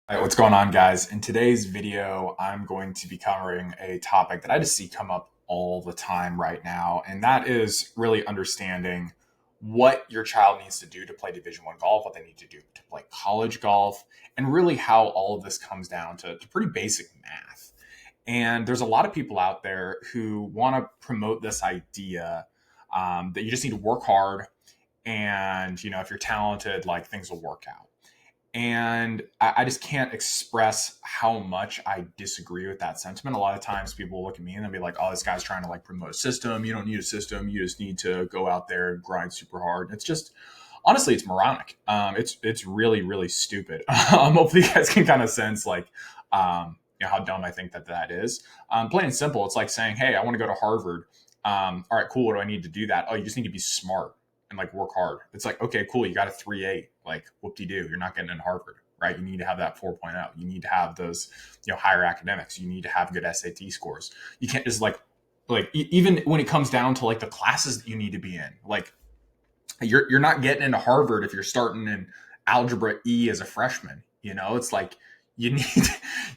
All right, what's going on, guys? In today's video, I'm going to be covering a topic that I just see come up all the time right now, and that is really understanding what your child needs to do to play Division One golf, what they need to do to play college golf, and really how all of this comes down to pretty basic math. And there's a lot of people out there who want to promote this idea that you just need to work hard, and if you're talented, like things will work out. And I just can't express how much I disagree with that sentiment. A lot of times people look at me and they'll be like, oh, this guy's trying to like promote a system. You don't need a system. You just need to go out there and grind super hard. It's just, honestly, it's moronic. It's really, really stupid. Hopefully you guys can kind of sense like, how dumb I think that is. Plain and simple, it's like saying, hey, I want to go to Harvard. All right, cool. What do I need to do that? Oh, you just need to be smart and like work hard. It's like, okay, cool. You got a 3.8. Like, whoop-de-doo. You're not getting in Harvard, right? You need to have that 4.0. You need to have those, higher academics. You need to have good SAT scores. You can't just even when it comes down to like the classes that you need to be in, like you're not getting into Harvard if you're starting in algebra E as a freshman. It's like you need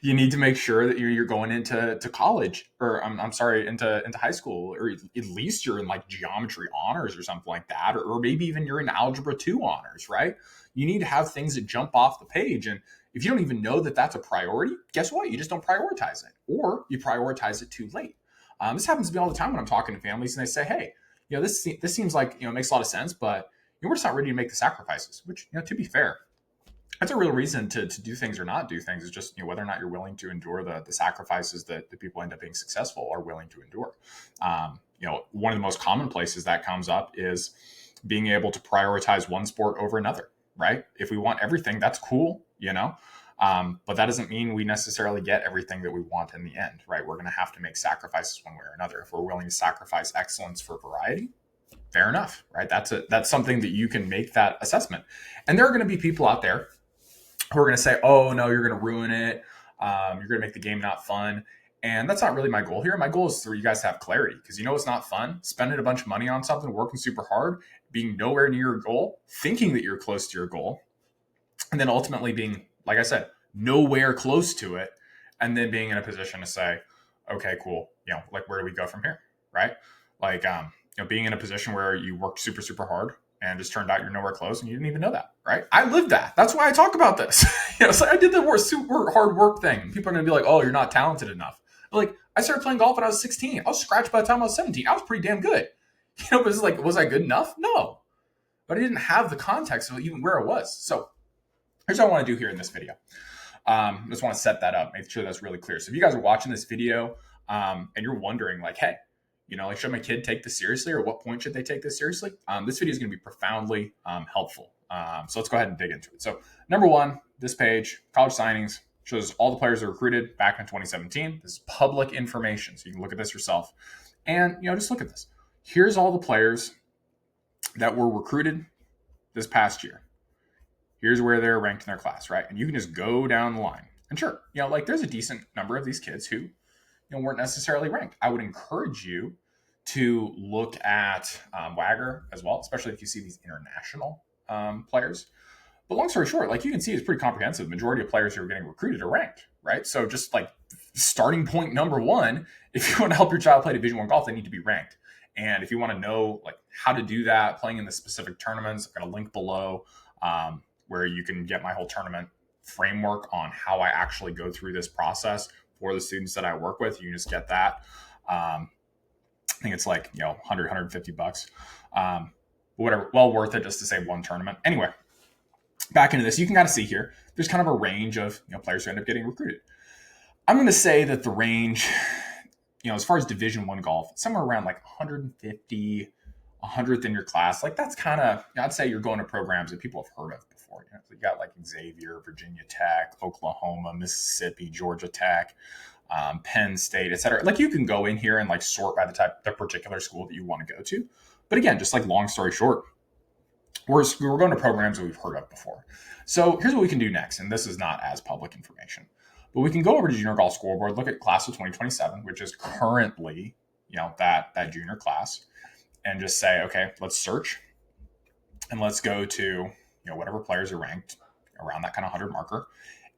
you need to make sure that you're going into college, or I'm sorry, into high school, or at least you're in like geometry honors or something like that, or maybe even you're in algebra 2 honors, right? You need to have things that jump off the page. And if you don't even know that that's a priority, guess what? You just don't prioritize it, or you prioritize it too late. This happens to me all the time when I'm talking to families and they say, hey, this seems like, it makes a lot of sense, but we're just not ready to make the sacrifices, which, to be fair, that's a real reason to do things or not do things. Is just, whether or not you're willing to endure the sacrifices that the people end up being successful are willing to endure. One of the most common places that comes up is being able to prioritize one sport over another, right? If we want everything, that's cool, but that doesn't mean we necessarily get everything that we want in the end, right? We're going to have to make sacrifices one way or another. If we're willing to sacrifice excellence for variety, fair enough, right? That's something that you can make that assessment. And there are going to be people out there who are going to say, oh, no, you're going to ruin it. You're going to make the game not fun. And that's not really my goal here. My goal is for you guys to have clarity, because it's not fun spending a bunch of money on something, working super hard, being nowhere near your goal, thinking that you're close to your goal, and then ultimately being, like I said, nowhere close to it, and then being in a position to say, okay, cool, like where do we go from here, right? Like, being in a position where you worked super, super hard and just turned out you're nowhere close and you didn't even know that, right? I lived that. That's why I talk about this. So I did the super hard work thing. People are going to be like, oh, you're not talented enough. But like, I started playing golf when I was 16. I was scratched by the time I was 17. I was pretty damn good. But it's like, was I good enough? No. But I didn't have the context of even where I was. So here's what I want to do here in this video. I just want to set that up, make sure that's really clear. So if you guys are watching this video and you're wondering like, hey, like, should my kid take this seriously, or what point should they take this seriously? This video is going to be profoundly helpful. So let's go ahead and dig into it. So number one, this page, college signings, shows all the players that were recruited back in 2017. This is public information, so you can look at this yourself. And, just look at this. Here's all the players that were recruited this past year. Here's where they're ranked in their class, right? And you can just go down the line. And sure, like there's a decent number of these kids who, weren't necessarily ranked. I would encourage you to look at Wagger as well, especially if you see these international players. But long story short, like you can see, it's pretty comprehensive. The majority of players who are getting recruited are ranked, right? So just like starting point number one, if you want to help your child play Division One golf, they need to be ranked. And if you want to know like how to do that, playing in the specific tournaments, I've got a link below where you can get my whole tournament framework on how I actually go through this process for the students that I work with. You can just get that. I think it's like, 100, 150 bucks. Whatever, well worth it just to say one tournament. Anyway, back into this, you can kind of see here, there's kind of a range of players who end up getting recruited. I'm going to say that the range, as far as Division One golf, somewhere around like 150, 100th in your class. Like that's kind of, I'd say you're going to programs that people have heard of before. So you got like Xavier, Virginia Tech, Oklahoma, Mississippi, Georgia Tech, Penn State, et cetera. Like you can go in here and like sort by the particular school that you want to go to. But again, just like long story short, we're going to programs that we've heard of before. So here's what we can do next. And this is not as public information, but we can go over to Junior Golf Scoreboard, look at class of 2027, which is currently, that junior class, and just say, okay, let's search and let's go to, whatever players are ranked around that kind of 100 marker.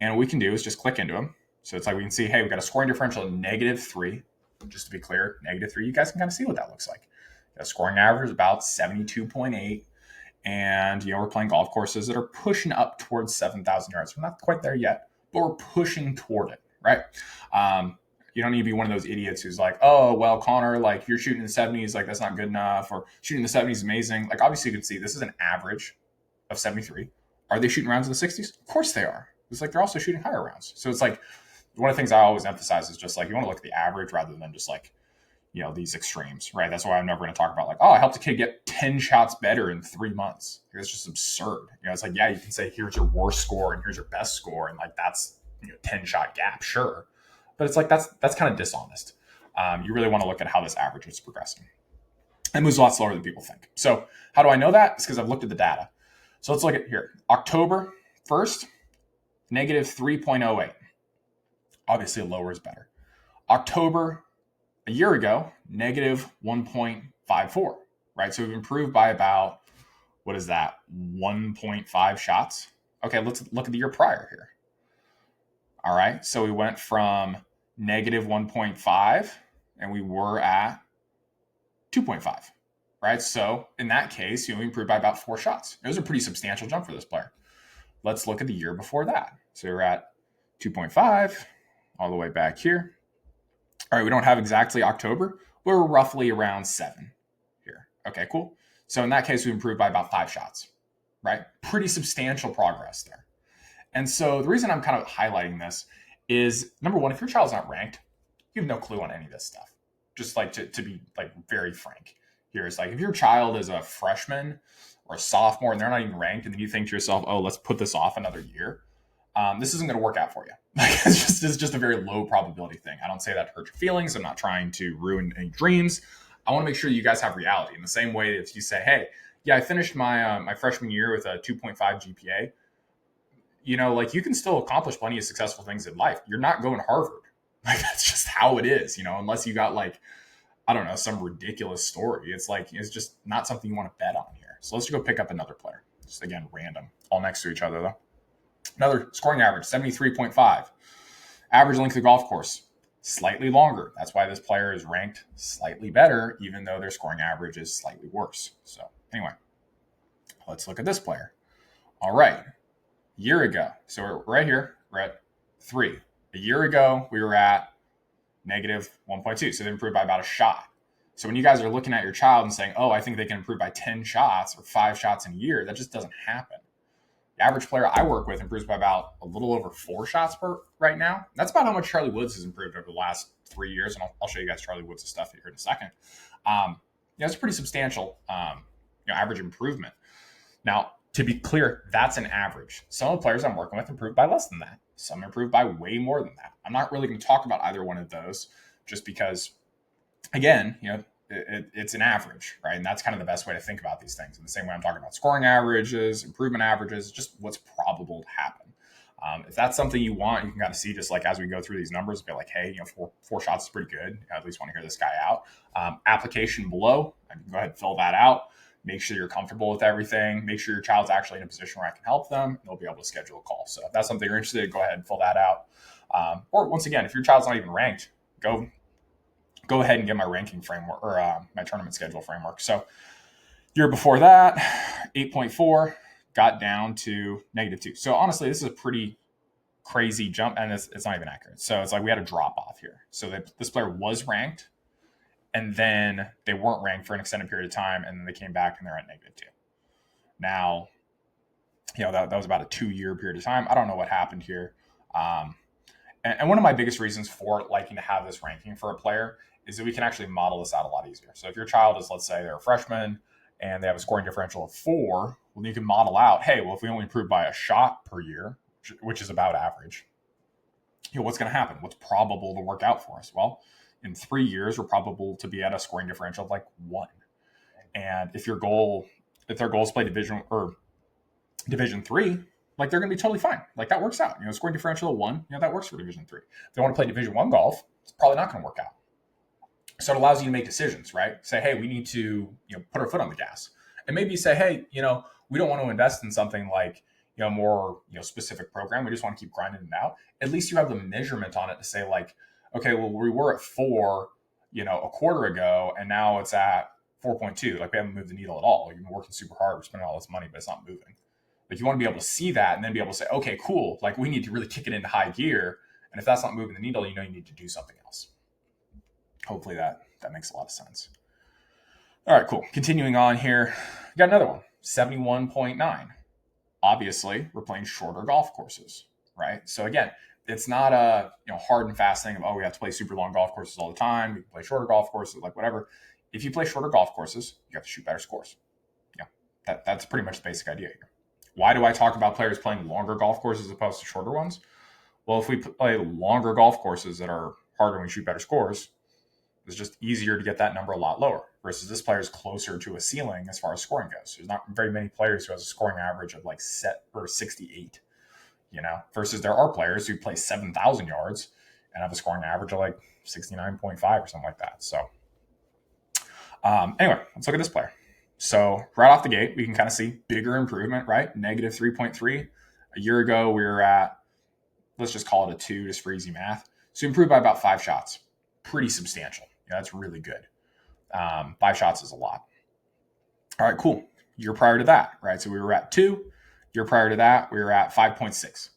And what we can do is just click into them. So it's like we can see, hey, we've got a scoring differential of -3. Just to be clear, -3. You guys can kind of see what that looks like. The scoring average is about 72.8. And, we're playing golf courses that are pushing up towards 7,000 yards. We're not quite there yet, but we're pushing toward it, right? You don't need to be one of those idiots who's like, oh, well, Connor, like you're shooting in the 70s, like that's not good enough, or shooting in the 70s is amazing. Like obviously you can see this is an average of 73. Are they shooting rounds in the 60s? Of course they are. It's like they're also shooting higher rounds. So it's like one of the things I always emphasize is just like you want to look at the average rather than just like, these extremes, right? That's why I'm never going to talk about like, oh, I helped a kid get 10 shots better in 3 months. It's just absurd. It's like, yeah, you can say here's your worst score and here's your best score. And like, that's 10 shot gap. Sure. But it's like, that's kind of dishonest. You really want to look at how this average is progressing. It moves a lot slower than people think. So how do I know that? It's because I've looked at the data. So let's look at here. October 1st, -3.08. Obviously lower is better. October a year ago, -1.54, right? So we've improved by about, what is that, 1.5 shots? Okay, let's look at the year prior here. All right, so we went from -1.5 and we were at 2.5, right? So in that case, we improved by about 4 shots. It was a pretty substantial jump for this player. Let's look at the year before that. So we're at 2.5 all the way back here. All right, we don't have exactly October. We're roughly around 7 here. Okay, cool. So in that case, we improved by about 5 shots, right? Pretty substantial progress there. And so the reason I'm kind of highlighting this is, number one, if your child's not ranked, you have no clue on any of this stuff. Just like to be like very frank here, it's like if your child is a freshman or a sophomore and they're not even ranked, and then you think to yourself, oh, let's put this off another year, this isn't going to work out for you. Like it's just a very low probability thing. I don't say that to hurt your feelings. I'm not trying to ruin any dreams. I want to make sure you guys have reality. In the same way, if you say, hey, yeah, I finished my my freshman year with a 2.5 GPA, like you can still accomplish plenty of successful things in life. You're not going to Harvard. Like that's just how it is, unless you got like, I don't know, some ridiculous story. It's like, it's just not something you want to bet on here. So let's go pick up another player. Just again, random, all next to each other though. Another scoring average, 73.5. Average length of golf course, slightly longer. That's why this player is ranked slightly better, even though their scoring average is slightly worse. So anyway, let's look at this player. All right, year ago. So we're right here. We're at 3. A year ago, we were at -1.2. So they improved by about a shot. So when you guys are looking at your child and saying, oh, I think they can improve by 10 shots or 5 shots in a year, that just doesn't happen. The average player I work with improves by about a little over 4 shots per right now. That's about how much Charlie Woods has improved over the last 3 years. And I'll show you guys Charlie Woods' stuff here in a second. It's a pretty substantial average improvement. Now, to be clear, that's an average. Some of the players I'm working with improve by less than that. Some improve by way more than that. I'm not really going to talk about either one of those just because, again, it's an average, right? And that's kind of the best way to think about these things. In the same way I'm talking about scoring averages, improvement averages, just what's probable to happen. If that's something you want, you can kind of see just like as we go through these numbers, be like, hey, 4 shots is pretty good. I at least want to hear this guy out. Application below, I can go ahead and fill that out. Make sure you're comfortable with everything. Make sure your child's actually in a position where I can help them. They'll be able to schedule a call. So if that's something you're interested in, go ahead and fill that out. Or once again, if your child's not even ranked, go ahead and get my ranking framework or my tournament schedule framework. So year before that, 8.4 got down to -2. So honestly, this is a pretty crazy jump, and it's not even accurate. So it's like we had a drop off here. So this player was ranked, and then they weren't ranked for an extended period of time, and then they came back and they're at -2. Now, that was about a 2-year period of time. I don't know what happened here. And one of my biggest reasons for liking to have this ranking for a player is that we can actually model this out a lot easier. So if your child is, let's say they're a freshman and they have a scoring differential of 4, well, you can model out, hey, well, if we only improve by a shot per year, which is about average, what's going to happen? What's probable to work out for us? Well, in 3 years, we're probable to be at a scoring differential of like 1. And if their goal is to play Division 3, like they're going to be totally fine. Like that works out. Scoring differential of 1, that works for Division 3. If they want to play Division 1 golf, it's probably not going to work out. So it allows you to make decisions, right? Say, hey, we need to put our foot on the gas. And maybe you say, hey, we don't want to invest in something like more, specific program. We just want to keep grinding it out. At least you have the measurement on it to say like, okay, well, we were at 4, a quarter ago, and now it's at 4.2. Like we haven't moved the needle at all. You've been working super hard. We're spending all this money, but it's not moving. Like you want to be able to see that and then be able to say, okay, cool. Like we need to really kick it into high gear. And if that's not moving the needle, you need to do something else. Hopefully that makes a lot of sense. All right, cool. Continuing on here, we got another one, 71.9. Obviously, we're playing shorter golf courses, right? So again, it's not a hard and fast thing of, we have to play super long golf courses all the time. We can play shorter golf courses, like whatever. If you play shorter golf courses, you have to shoot better scores. That's pretty much the basic idea here. Why do I talk about players playing longer golf courses as opposed to shorter ones? Well, if we play longer golf courses that are harder and we shoot better scores, it's just easier to get that number a lot lower versus this player is closer to a ceiling as far as scoring goes. There's not very many players who has a scoring average of like 68, versus there are players who play 7,000 yards and have a scoring average of like 69.5 or something like that. So anyway, let's look at this player. So right off the gate, we can kind of see bigger improvement, right? Negative 3.3. A year ago, we were at, let's just call it a 2 just for easy math. So improved by about 5 shots. Pretty substantial. That's really good. 5 shots is a lot. All right, cool. Year prior to that, right? So we were at 2. Year prior to that, we were at 5.6,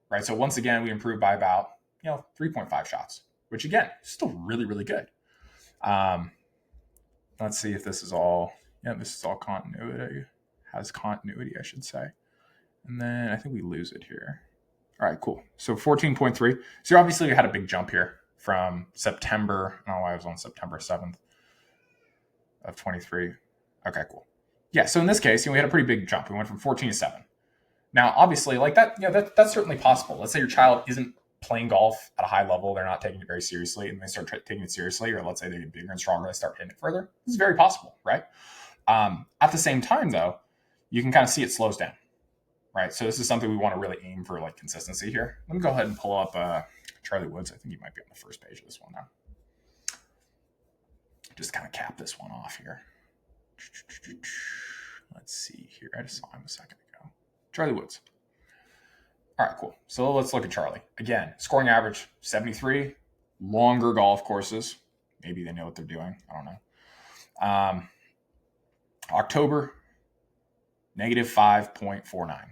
right? So once again, we improved by about, 3.5 shots, which again, is still really, really good. Let's see if this is all, this is all continuity, has continuity, I should say. And then I think we lose it here. All right, cool. So 14.3. So obviously we had a big jump here from September. I don't know why I was on September 7th of 23. Okay, cool. Yeah, so in this case, we had a pretty big jump. We went from 14 to 7. Now, obviously, like that, that's certainly possible. Let's say your child isn't playing golf at a high level. They're not taking it very seriously, and they start taking it seriously, or let's say they get bigger and stronger, they start hitting it further. This is very possible, right? At the same time, though, you can kind of see it slows down, right? So this is something we want to really aim for, like consistency here. Let me go ahead and pull up Charlie Woods. I think he might be on the first page of this one now. Just kind of cap this one off here. Let's see here. I just saw him a second ago. Charlie Woods. All right, cool. So let's look at Charlie. Again, scoring average 73, longer golf courses. Maybe they know what they're doing. I don't know. October, negative 5.49,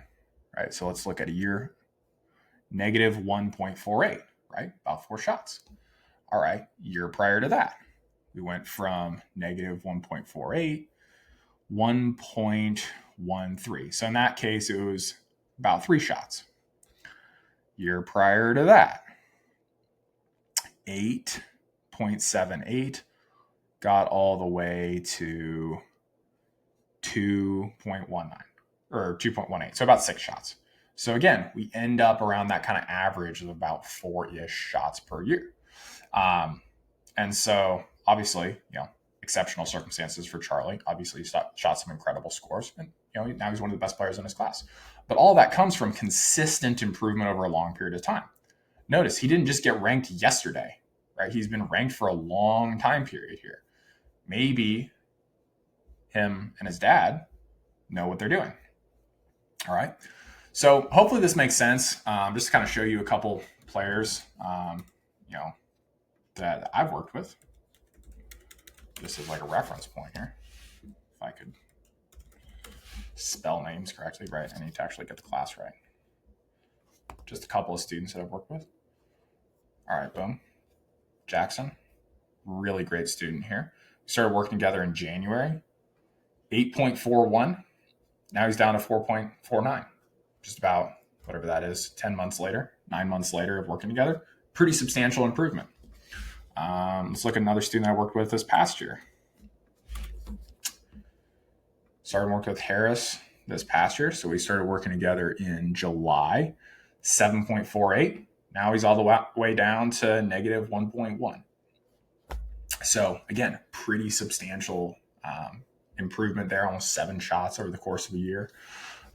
right? So let's look at a year, negative 1.48, right? About 4 shots. All right, year prior to that, we went from negative 1.48, 1.13. So in that case, it was about 3 shots. Year prior to that, 8.78, got all the way to 2.19 or 2.18. So about 6 shots. So again, we end up around that kind of average of about 4-ish shots per year. And so obviously, exceptional circumstances for Charlie. Obviously, he shot some incredible scores, and now he's one of the best players in his class. But all that comes from consistent improvement over a long period of time. Notice he didn't just get ranked yesterday, right? He's been ranked for a long time period here. Maybe him and his dad know what they're doing. All right. So hopefully this makes sense. Just to kind of show you a couple players, that I've worked with. This is like a reference point here. If I could spell names correctly, right? I need to actually get the class right. Just a couple of students that I've worked with. All right, boom. Jackson, really great student here. We started working together in January. 8.41. Now he's down to 4.49. Just about whatever that is, 10 months later, 9 months later of working together. Pretty substantial improvement. Let's look at another student I worked with this past year. Started working with Harris this past year. So we started working together in July, 7.48. Now he's all the way down to negative 1.1. So again, pretty substantial improvement there, almost 7 shots over the course of a year.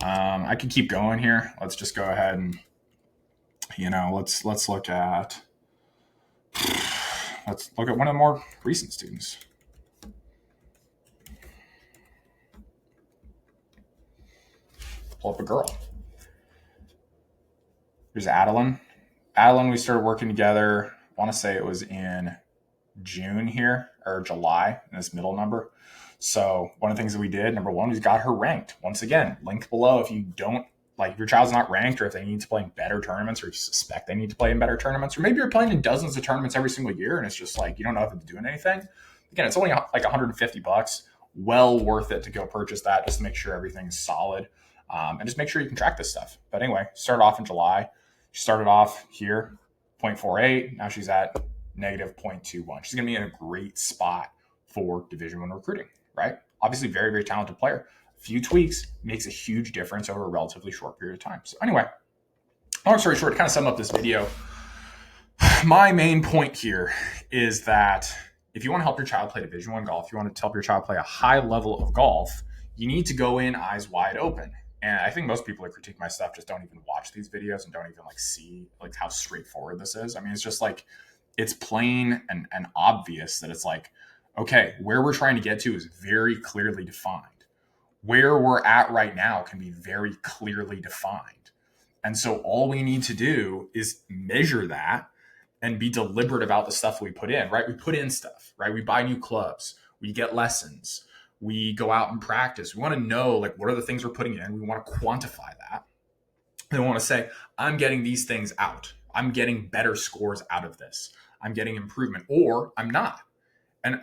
I could keep going here. Let's just go ahead and, let's look at one of the more recent students. Pull up a girl. Here's Adeline. Adeline, we started working together. I want to say it was in June here, or July, in this middle number. So one of the things that we did, number one, we got her ranked. Once again, link below if you don't, like, if your child's not ranked, or if they need to play in better tournaments, or if you suspect they need to play in better tournaments, or maybe you're playing in dozens of tournaments every single year and it's just like you don't know if it's doing anything. Again, it's only like $150. Well worth it to go purchase that just to make sure everything's solid, and just make sure you can track this stuff. But anyway, started off in July. She started off here, 0.48. Now she's at negative 0.21. She's going to be in a great spot for Division I recruiting, right? Obviously, very, very talented player. A few tweaks makes a huge difference over a relatively short period of time. So anyway, long story short, to kind of sum up this video, my main point here is that if you want to help your child play Division I golf, you want to help your child play a high level of golf, you need to go in eyes wide open. And I think most people that critique my stuff just don't even watch these videos and don't even like see like how straightforward this is. I mean, it's just like, it's plain and obvious that it's like, okay, where we're trying to get to is very clearly defined. Where we're at right now can be very clearly defined. And so all we need to do is measure that and be deliberate about the stuff we put in, right? We put in stuff, right? We buy new clubs, we get lessons, we go out and practice. We want to know, like, what are the things we're putting in? We want to quantify that. And we want to say, I'm getting these things out. I'm getting better scores out of this. I'm getting improvement, or I'm not. And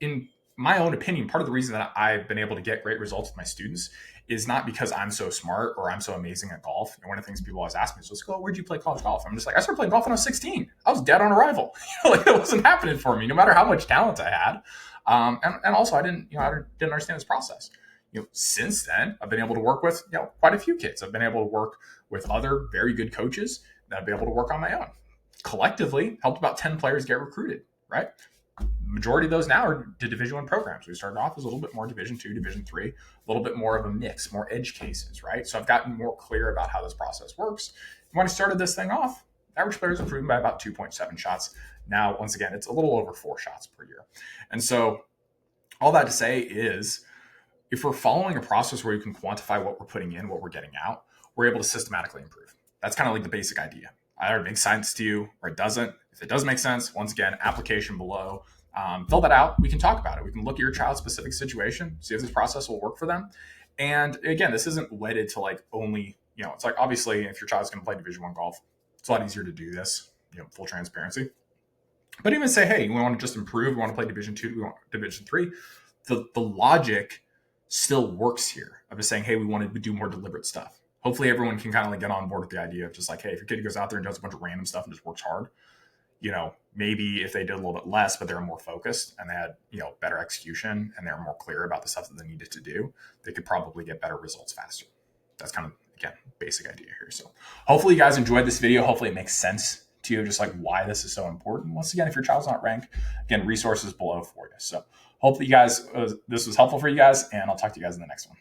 in my own opinion, part of the reason that I've been able to get great results with my students is not because I'm so smart or I'm so amazing at golf. And one of the things people always ask me is, "Oh, where'd you play college golf?" I'm just like, I started playing golf when I was 16. I was dead on arrival. Like, it wasn't happening for me, no matter how much talent I had. And also I didn't understand this process. Since then, I've been able to work with, quite a few kids. I've been able to work with other very good coaches that I've been able to work on my own. Collectively, helped about 10 players get recruited, right? Majority of those now are to Division I programs. We started off as a little bit more Division II, Division III, a little bit more of a mix, more edge cases, right? So I've gotten more clear about how this process works. When I started this thing off, average players improved by about 2.7 shots. Now, once again, it's a little over 4 shots per year. And so all that to say is, if we're following a process where you can quantify what we're putting in, what we're getting out, we're able to systematically improve. That's kind of like the basic idea. Either it makes sense to you or it doesn't. If it does make sense, once again, application below. Fill that out. We can talk about it. We can look at your child's specific situation, see if this process will work for them. And again, this isn't wedded to like only, it's like, obviously if your child's going to play Division I golf, it's a lot easier to do this, full transparency. But even say, hey, we want to just improve. We want to play Division II. We want Division III. The logic still works here. I'm just saying, hey, we want to do more deliberate stuff. Hopefully everyone can kind of like get on board with the idea of just like, hey, if your kid goes out there and does a bunch of random stuff and just works hard, maybe if they did a little bit less, but they were more focused and they had, better execution and they're more clear about the stuff that they needed to do, they could probably get better results faster. That's kind of, again, basic idea here. So hopefully you guys enjoyed this video. Hopefully it makes sense to you, just like why this is so important. Once again, if your child's not ranked, again, resources below for you. So hopefully you guys, this was helpful for you guys, and I'll talk to you guys in the next one.